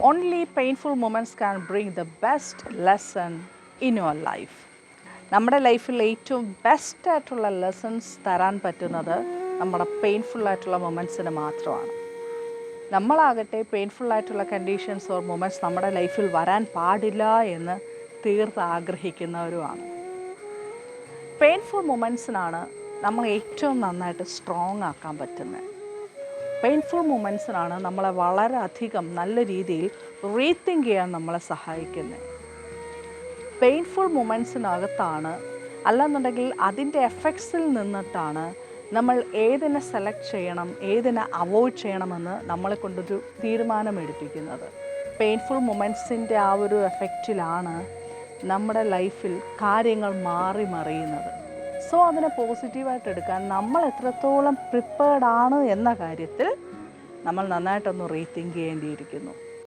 Only painful moments can bring the best lesson in your life. നമ്മുടെ ലൈഫിൽ ഏറ്റവും ബെസ്റ്റായിട്ടുള്ള lessons തരാൻ പറ്റുന്നത് നമ്മുടെ പെയിൻഫുള്ളായിട്ടുള്ള മൊമെൻറ്റ്സിന് മാത്രമാണ്. നമ്മളാകട്ടെ പെയിൻഫുള്ളായിട്ടുള്ള കണ്ടീഷൻസ് ഓർ മൊമെൻറ്റ്സ് നമ്മുടെ ലൈഫിൽ വരാൻ പാടില്ല എന്ന് തീർത്ത് ആഗ്രഹിക്കുന്നവരുമാണ്. പെയിൻഫുൾ മൊമെൻറ്റ്സിനാണ് നമ്മൾ ഏറ്റവും നന്നായിട്ട് സ്ട്രോങ് ആക്കാൻ പറ്റുന്നത്. പെയിൻഫുൾ മൊമെൻറ്റ്സിനാണ് നമ്മളെ വളരെയധികം നല്ല രീതിയിൽ റീതിങ്ക് ചെയ്യാൻ നമ്മളെ സഹായിക്കുന്നത്. പെയിൻഫുൾ മൊമെൻറ്റ്സിനകത്താണ് അല്ലെന്നുണ്ടെങ്കിൽ അതിൻ്റെ എഫക്ട്സിൽ നിന്നിട്ടാണ് നമ്മൾ ഏതിനെ സെലക്ട് ചെയ്യണം, ഏതിനെ അവോയ്ഡ് ചെയ്യണമെന്ന് നമ്മളെ കൊണ്ടൊരു തീരുമാനമെടുപ്പിക്കുന്നത്. പെയിൻഫുൾ മൊമെൻറ്റ്സിൻ്റെ ആ ഒരു എഫക്റ്റിലാണ് നമ്മുടെ ലൈഫിൽ കാര്യങ്ങൾ മാറി മറിയുന്നത്. സോ അതിനെ പോസിറ്റീവായിട്ട് എടുക്കാൻ നമ്മൾ എത്രത്തോളം പ്രിപ്പേർഡ് ആണ് എന്ന കാര്യത്തിൽ നമ്മൾ നന്നായിട്ടൊന്ന് റീതിങ്ക് ചെയ്യേണ്ടിയിരിക്കുന്നു.